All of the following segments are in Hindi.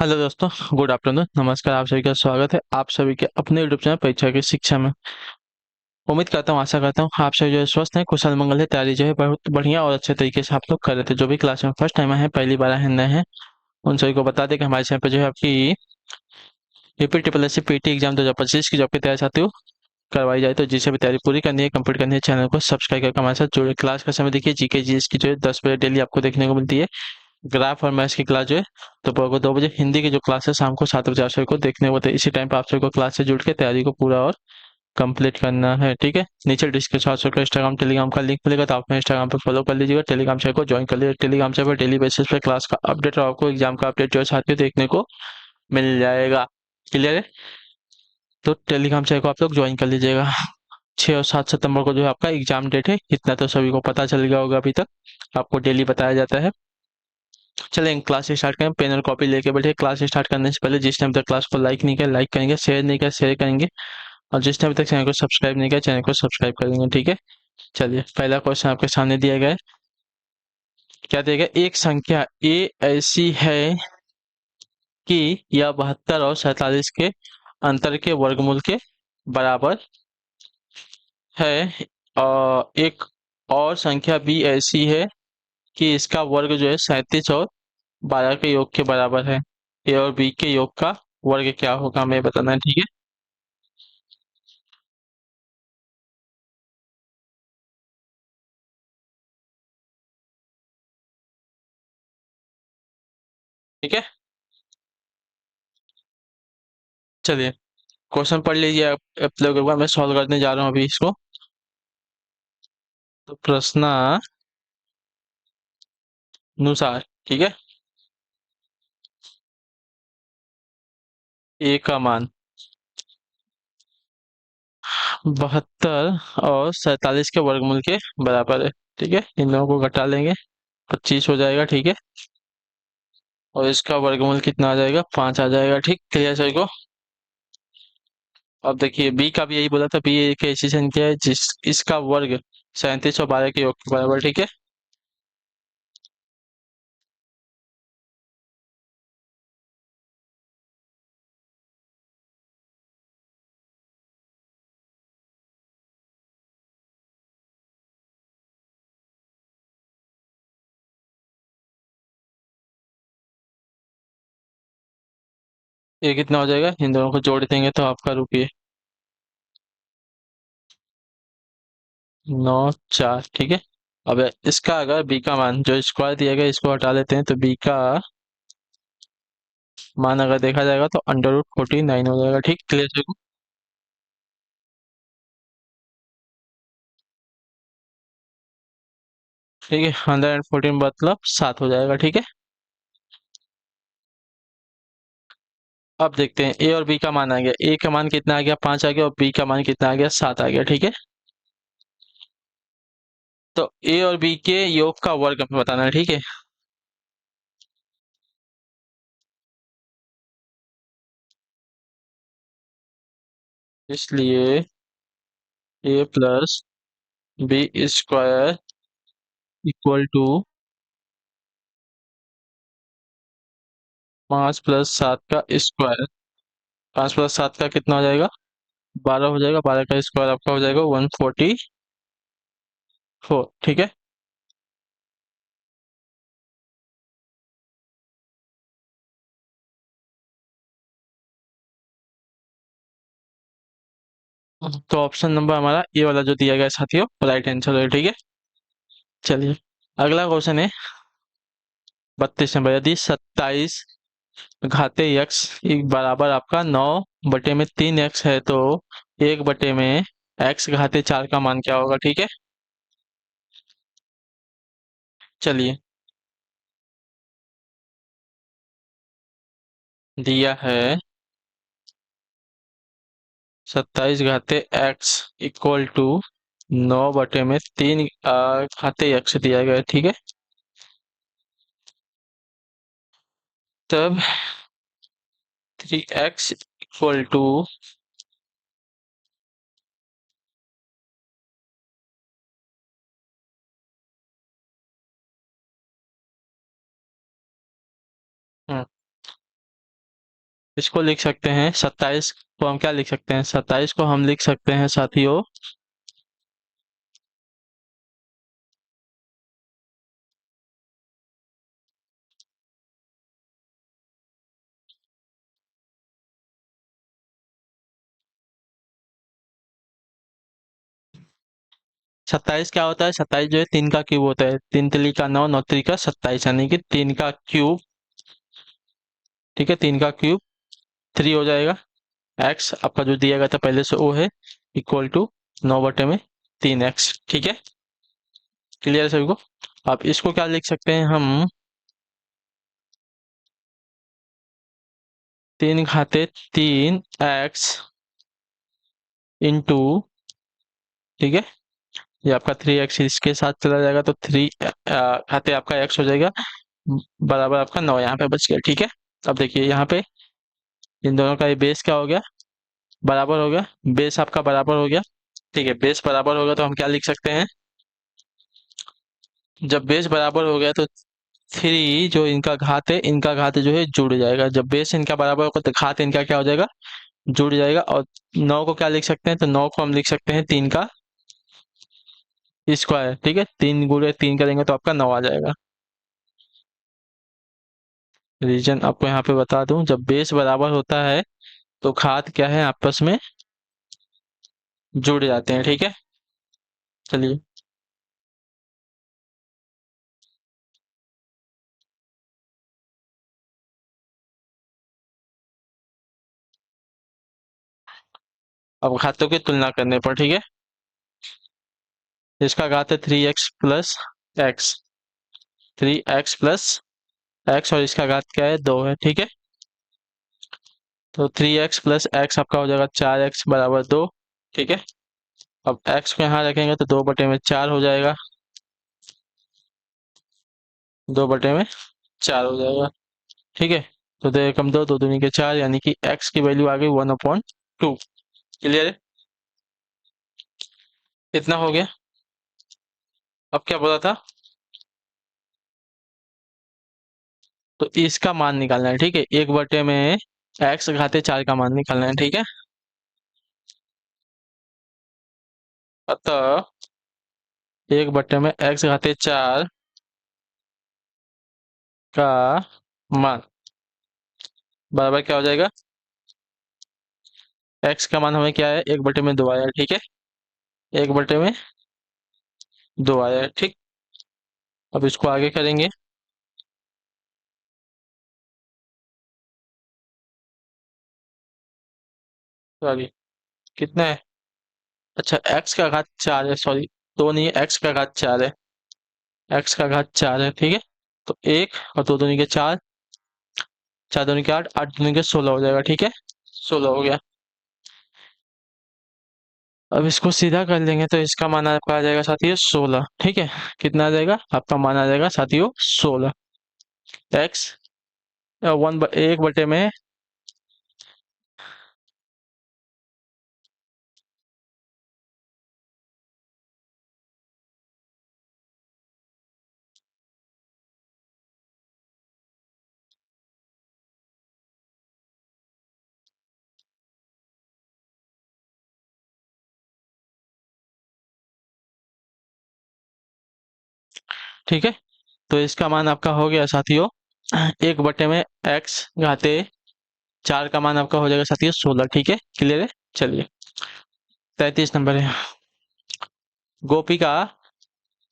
हेलो दोस्तों, गुड आफ्टरनून। नमस्कार, आप सभी का स्वागत है आप सभी के अपने यूट्यूब चैनल परीक्षा की शिक्षा में। उम्मीद करता हूँ, आशा करता हूँ आप सभी जो है स्वस्थ हैं, कुशल मंगल है। तैयारी जो है बहुत बढ़िया और अच्छे तरीके से आप लोग कर रहे थे। जो भी क्लास में फर्स्ट टाइम आए हैं, पहली बार आए हैं, नए हैं, उन सभी को बता दें कि हमारे चैनल पर जो है आपकी UP triple S C PT exam 2025 की जॉब की तैयारी चाहते हो करवाई जाए, तो जिसे भी तैयारी पूरी करनी है, कंप्लीट करनी है, चैनल को सब्सक्राइब करके हमारे साथ जुड़े। क्लास का समय देखिए, जीके जीएस की जो है 10 बजे डेली आपको देखने को मिलती है। ग्राफ और मैथ्स की क्लास जो है दोपहर को 2 बजे, हिंदी की जो क्लास है शाम को 7 बजे आप सभी को देखने को होते हैं। इसी टाइम पे आप सभी को क्लास से जुड़ के तैयारी को पूरा और कंप्लीट करना है, ठीक है। नीचे डिस्क्रिप्शन आप सबको इंस्टाग्राम टेलीग्राम का लिंक मिलेगा, तो आप इंस्टाग्राम पे फॉलो कर लीजिएगा, टेलीग्राम चैनल को ज्वाइन कर लीजिए। टेलीग्राम चैनल पर डेली बेसिस पे क्लास का अपडेट और आपको एग्जाम का अपडेट जो है साथ में देखने को मिल जाएगा। क्लियर है? तो टेलीग्राम चैनल को आप लोग ज्वाइन कर लीजिएगा। 6 और 7 सितंबर को जो है आपका एग्जाम डेट है, इतना तो सभी को पता चल गया होगा। अभी तक आपको डेली बताया जाता है। चलें क्लास स्टार्ट करें। पेन और कॉपी लेके बैठे। क्लास स्टार्ट करने से पहले जिसने अभी तक क्लास को लाइक नहीं किया, लाइक करेंगे, शेयर नहीं किया, शेयर करेंगे, और जिसने अभी तक चैनल को सब्सक्राइब नहीं किया, चैनल को सब्सक्राइब करेंगे, ठीक है। चलिए, पहला क्वेश्चन आपके सामने दिया गया है। क्या दिया गया? एक संख्या ए ऐसी है कि यह 72 और 47 के अंतर के वर्गमूल के बराबर है, और एक और संख्या बी ऐसी है कि इसका वर्ग जो है 37 और 12 के योग के बराबर है। ए और बी के योग का वर्ग क्या होगा, हमें बताना है, ठीक है। ठीक है, चलिए क्वेश्चन पढ़ लीजिए आप लोग एक बार। मैं सॉल्व करने जा रहा हूँ अभी इसको। तो प्रश्न अनुसार, ठीक है, ए का मान 72 और 47 के वर्गमूल के बराबर है, ठीक है। इन दोनों को घटा लेंगे, 25 हो जाएगा, ठीक है। और इसका वर्गमूल कितना आ जाएगा? 5 आ जाएगा, ठीक। क्लियर सभी को? अब देखिए, बी का भी यही बोला था। बी एक ऐसी संख्या है जिस इसका वर्ग 37 और 12 के योग के बराबर, ठीक है। ये कितना हो जाएगा? इन दोनों को जोड़ देंगे तो आपका, रुपये 9 4, ठीक है। अब इसका अगर बी का मान जो स्क्वायर दिया गया, इसको हटा लेते हैं, तो बी का मान अगर देखा जाएगा तो √49 हो जाएगा, ठीक। क्लियर? ठीक है, 114 मतलब 7 हो जाएगा, ठीक है। अब देखते हैं, ए और बी का मान आ गया। ए का मान कितना आ गया? 5 आ गया, और बी का मान कितना आ गया? 7 आ गया, ठीक है। तो ए और बी के योग का वर्ग हमें बताना है, ठीक है। इसलिए a plus b square equal to 5 + 7 का स्क्वायर। 5 + 7 का कितना हो जाएगा? 12 हो जाएगा। 12 का स्क्वायर आपका हो जाएगा 144, ठीक है। तो ऑप्शन नंबर हमारा ए वाला जो दिया गया है साथियों, राइट आंसर है, ठीक है। चलिए, अगला क्वेश्चन है 32 नंबर। यदि 27 घाते यक्स एक बराबर आपका 9/3 है, तो 1/x घाते 4 का मान क्या होगा, ठीक है। चलिए, दिया है 27 घाते x इक्वल टू 9/3 घाते यक्स दिया गया है, ठीक है। तब 3x इक्वल टू, इसको लिख सकते हैं 27 को हम क्या लिख सकते हैं, 27 को हम लिख सकते हैं साथियों 27 क्या होता है, 27 जो है 3 का क्यूब होता है, 3 तिली का 9, 9 तिली का 27, यानी कि 3 का क्यूब। ठीक है, 3 का क्यूब 3 हो जाएगा। एक्स आपका जो दिया गया था पहले से वो है इक्वल टू 9/3 एक्स। ठीक है, क्लियर है सभी को। अब इसको क्या लिख सकते हैं हम, 3/3 एक्स इंटू, ठीक है, ये आपका 3 एक्स इसके साथ चला जाएगा तो 3 खाते आपका एक्स हो जाएगा, बराबर आपका 9 यहाँ पे बच गया। ठीक है, अब देखिए यहाँ पे इन दोनों का ये बेस क्या हो गया, बराबर हो गया, बेस आपका बराबर हो गया। ठीक है, बेस बराबर होगा तो हम क्या लिख सकते हैं, जब बेस बराबर हो गया तो 3 जो इनका घात है, इनका घात जो है जुड़ जाएगा। जब बेस इनका बराबर होगा तो घात इनका क्या हो जाएगा, जुड़ जाएगा। और 9 को क्या लिख सकते हैं, तो 9 को हम लिख सकते हैं 3 का स्क्वायर। ठीक है, 3 गुणे 3 करेंगे तो आपका 9 आ जाएगा। रीजन आपको यहाँ पे बता दूं, जब बेस बराबर होता है तो घात क्या है, आपस में जुड़ जाते हैं। ठीक है, चलिए अब घातों की तुलना करने पर, ठीक है, इसका घात है 3 x plus x, 3 x plus x, और इसका घात क्या है, 2 है। ठीक है, तो 3 एक्स प्लस एक्स आपका हो जाएगा 4 एक्स बराबर 2। ठीक है, अब एक्स को यहाँ रखेंगे तो 2/4 हो जाएगा, 2/4 हो जाएगा। ठीक है, तो दो एकम दो, दो दूनी के 4, यानी कि एक्स की वैल्यू आ गई 1/2। क्लियर है, इतना हो गया। अब क्या बोला था, तो इसका मान निकालना है। ठीक है, 1/में एक्स घाते 4 का मान निकालना है। ठीक है, अतः 1/में एक्स घाते 4 का मान बराबर क्या हो जाएगा, एक्स का मान हमें क्या है, 1/2 आया। ठीक है, 1/2 आया। ठीक, अब इसको आगे करेंगे तो आगे कितना है, अच्छा एक्स का घात 4 है, सॉरी, दो नहीं है, एक्स का घात 4 है, एक्स का घात 4 है। ठीक है, तो 1 और 2 दूनी के 4, 4 दूनी के 8, 8 दूनी के 16 हो जाएगा। ठीक है, 16 हो गया। अब इसको सीधा कर लेंगे तो इसका मान आपका आ जाएगा साथियों 16। ठीक है, कितना आ जाएगा, आपका मान आ जाएगा साथियों 16। एक्स 1/1 में, ठीक है, तो इसका मान आपका हो गया साथियों 1/में एक्स घाते 4 का मान आपका हो जाएगा साथियों 16। ठीक है, क्लियर है। चलिए 33 नंबर है, गोपिका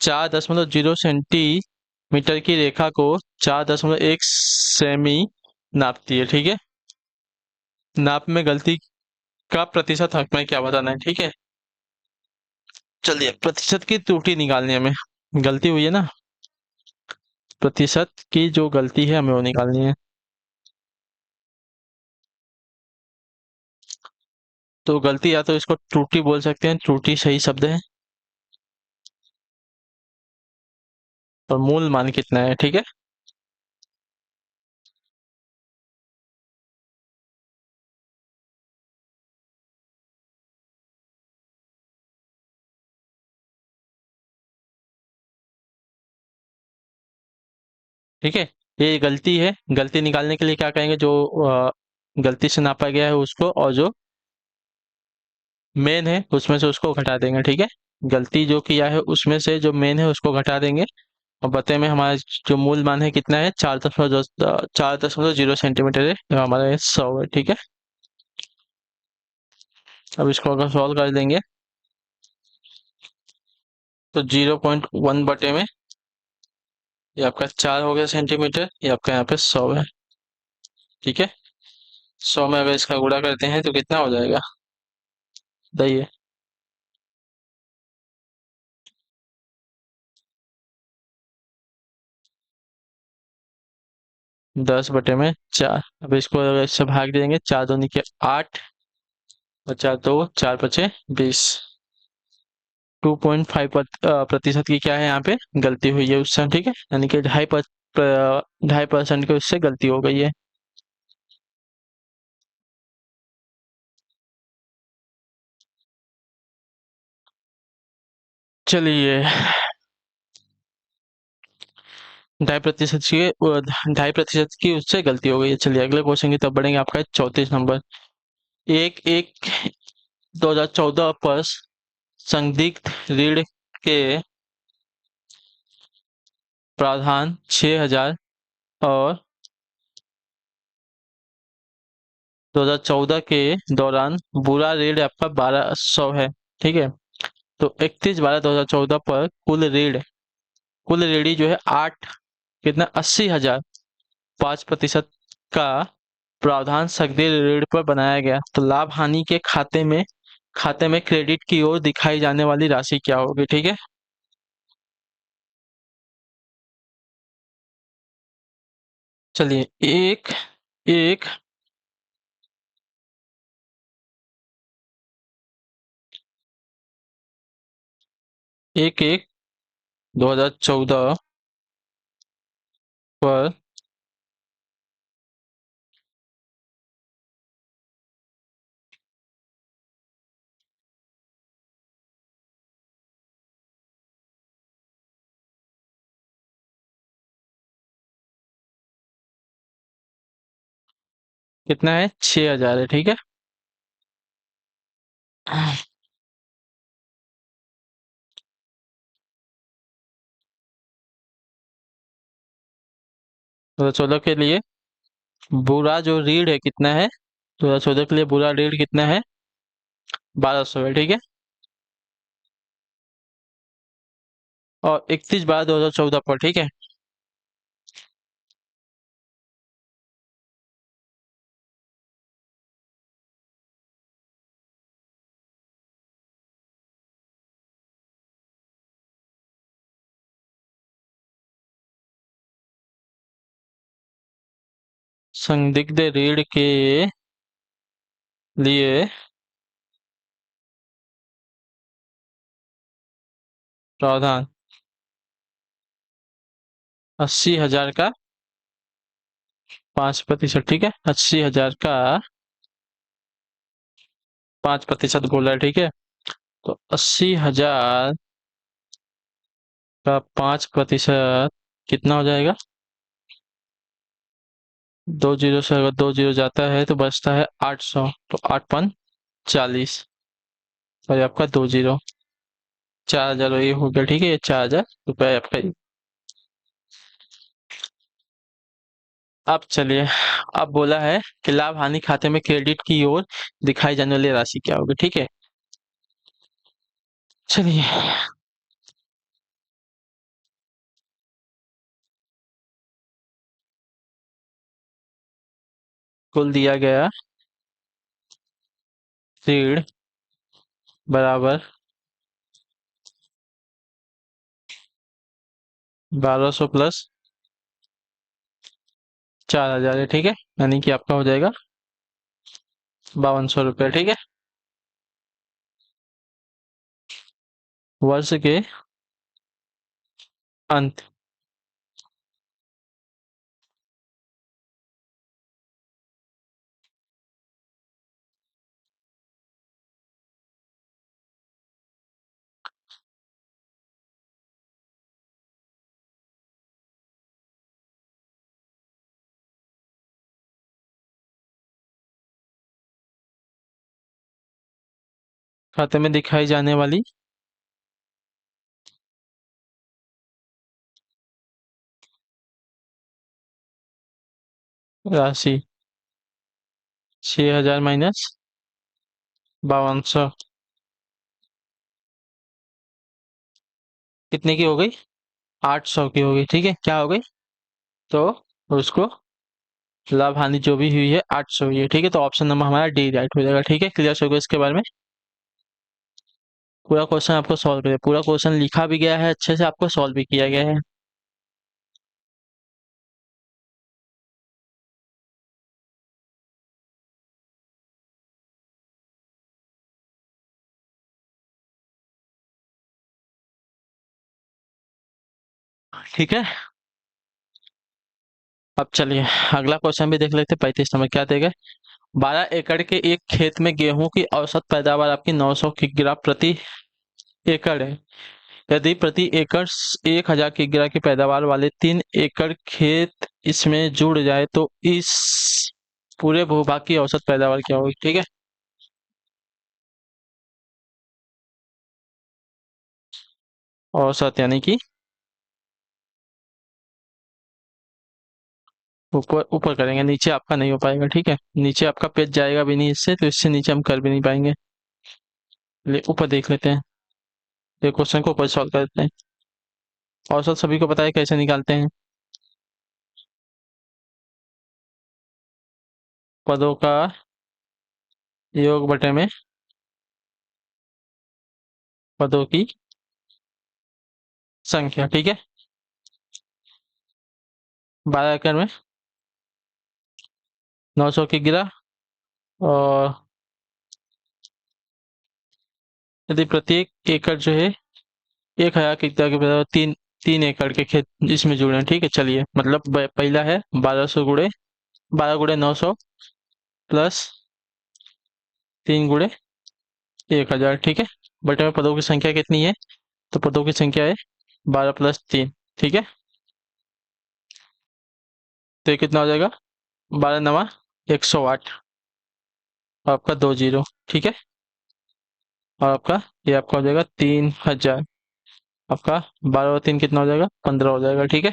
4.0 सेंटीमीटर की रेखा को 4.1 सेमी नापती है। ठीक है, नाप में गलती का प्रतिशत हमें क्या बताना है। ठीक है, चलिए प्रतिशत की त्रुटि निकालनी है हमें, गलती हुई है ना, प्रतिशत की जो गलती है हमें वो निकालनी है। तो गलती या तो इसको त्रुटि बोल सकते हैं, त्रुटि सही शब्द है, और मूल मान कितना है। ठीक है, ठीक है, ये गलती है, गलती निकालने के लिए क्या करेंगे, जो गलती से नापा गया है उसको, और जो मेन है उसमें से उसको घटा देंगे, ठीक है। गलती जो किया है उसमें से जो मेन है उसको घटा देंगे, और बते में हमारा जो मूल मान है कितना है, 4.0 सेंटीमीटर है, जो हमारा ये 100 है, ठीक है। अब इसको अगर सॉल्व कर देंगे तो 0.1 बटे में ये आपका 4 हो गया सेंटीमीटर, ये आपका यहाँ पे 100 है, ठीक है। 100 में अगर इसका गुणा करते हैं तो कितना हो जाएगा, बताइए। 10/4। अब इसको अगर इससे भाग देंगे, 4 दूनी के 8, और 4 2 4 5 20। 2.5% की क्या है यहाँ पे गलती हुई है उससे, ठीक है, यानी कि 2.5% की उससे गलती हो गई है। चलिए, 2.5% की उससे गलती हो गई है। चलिए अगले क्वेश्चन की तरफ बढ़ेंगे, आपका है 34 नंबर। एक एक 2014 पर संदिग्ध ऋण के प्रावधान 6,000 और 2014 के दौरान बुरा ऋण आपका 1,200 है, ठीक है। तो 31/12/2014 पर कुल ऋणी जो है 8, कितना, 80,000, 5% का प्रावधान संदिग्ध ऋण पर बनाया गया। तो लाभ हानि के खाते में क्रेडिट की ओर दिखाई जाने वाली राशि क्या होगी, ठीक है। चलिए, एक एक एक एक 2014 पर कितना है, 6,000 है, ठीक है। दो हजार चौदह के लिए बुरा जो ऋण है कितना है, 2014 के लिए बुरा ऋण कितना है, 1,200 है, ठीक है। और 31/12/2014 पर, ठीक है। संदिग्ध ऋण के लिए प्रावधान 80,000 का 5%, ठीक है। 80,000 का 5% बोला है, ठीक है। तो 80,000 का 5% कितना हो जाएगा, 2 जीरो से अगर 2 जीरो जाता है तो बचता है 800, तो 8×5 = 40, और ये आपका 2 जीरो, 4,000 ये हो गया, ठीक है। ये 4,000 रुपये आपका अब चलिए, अब बोला है कि लाभ हानि खाते में क्रेडिट की ओर दिखाई जाने वाली राशि क्या होगी, ठीक है। चलिए, कुल दिया गया ऋण बराबर 1,200 प्लस 4,000 है, ठीक है। यानी कि आपका हो जाएगा 5,200 रुपये, ठीक है। वर्ष के अंत खाते में दिखाई जाने वाली राशि 6,000 माइनस 5200 कितने की हो गई? 800 की हो गई। ठीक है, क्या हो गई? तो उसको लाभ हानि जो भी हुई है 800 हुई है। ठीक है, तो ऑप्शन नंबर हमारा डी राइट हो जाएगा। ठीक है, क्लियर हो गया इसके बारे में। पूरा क्वेश्चन आपको सॉल्व करिए, पूरा क्वेश्चन लिखा भी गया है, अच्छे से आपको सॉल्व भी किया गया है। ठीक है, अब चलिए अगला क्वेश्चन भी देख लेते हैं। 35 नंबर क्या देगा? 12 एकड़ के एक खेत में गेहूं की औसत पैदावार आपकी 900 किग्रा प्रति एकड़ है। यदि प्रति एकड़ 1,000 किग्रा की पैदावार वाले 3 एकड़ खेत इसमें जुड़ जाए तो इस पूरे भूभाग की औसत पैदावार क्या होगी? ठीक है, औसत यानी कि ऊपर ऊपर करेंगे, नीचे आपका नहीं हो पाएगा। ठीक है, नीचे आपका पेज जाएगा भी नहीं इससे, तो इससे नीचे हम कर भी नहीं पाएंगे। ले ऊपर देख लेते हैं, ये क्वेश्चन को ऊपर सॉल्व कर देते हैं। औसत सभी को पता है कैसे निकालते हैं। पदों का योग बटे में पदों की संख्या। ठीक है, 12 एकड़ में 900 की गिरा, और यदि प्रत्येक एकड़ जो है 1,000 की तरह के बराबर तीन 3 एकड़ के खेत इसमें जुड़े हैं। ठीक है, चलिए मतलब पहला है 12 गुणे 900 प्लस 3 गुणे 1,000। ठीक है, बटे में पदों की संख्या कितनी है? तो पदों की संख्या है 12 + 3। ठीक है, तो ये कितना हो जाएगा? 12 × 9 = 108, और आपका 2 0। ठीक है, और आपका ये आपका हो जाएगा 3,000। आपका 12 और 3 कितना हो जाएगा? 15 हो जाएगा। ठीक है,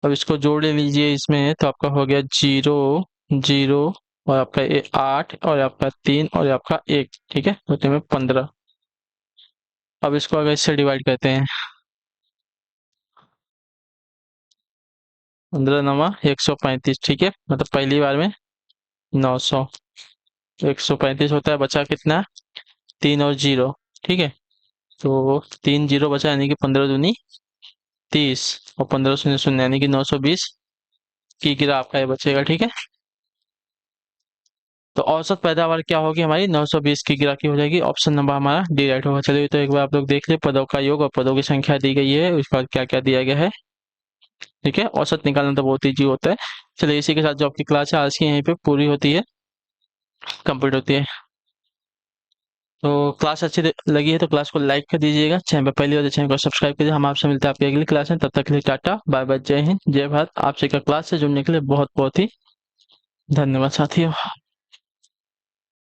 अब इसको जोड़ ले लीजिए इसमें, तो आपका हो गया 0 0, और आपका ये 8, और आपका 3, और आपका 1। ठीक है, होते में 15। अब इसको अगर इससे डिवाइड करते हैं, 15 × 9 = 135। ठीक है, मतलब पहली बार में 900, 135 होता है, बचा कितना? 3 और 0। ठीक है, तो 3 0 बचा, यानी कि 15 दूनी 30, और 15 0 0 यानी कि 920 की गिरा आपका ये बचेगा। ठीक है, तो औसत पैदावार क्या होगी हमारी? 920 की गिरा की हो जाएगी। ऑप्शन नंबर हमारा डी राइट होगा। चलिए, तो एक बार आप लोग देख ले, पदों का योग और पदों की संख्या दी गई है, उसके बाद क्या क्या दिया गया है। ठीक है, औसत निकालना तो बहुत ईजी होता है। चलिए, इसी के साथ जो आपकी क्लास है आज की यहीं पे पूरी होती है, कंप्लीट होती है। तो क्लास अच्छी लगी है तो क्लास को लाइक कर दीजिएगा, चैनल पर पहली बार तो चैनल को सब्सक्राइब कीजिए। हम आपसे मिलते हैं आपकी अगली क्लास में, तब तक के लिए टाटा बाय बाय, जय हिंद जय भारत। आपसे का क्लास से जुड़ने के लिए बहुत बहुत ही धन्यवाद साथियों।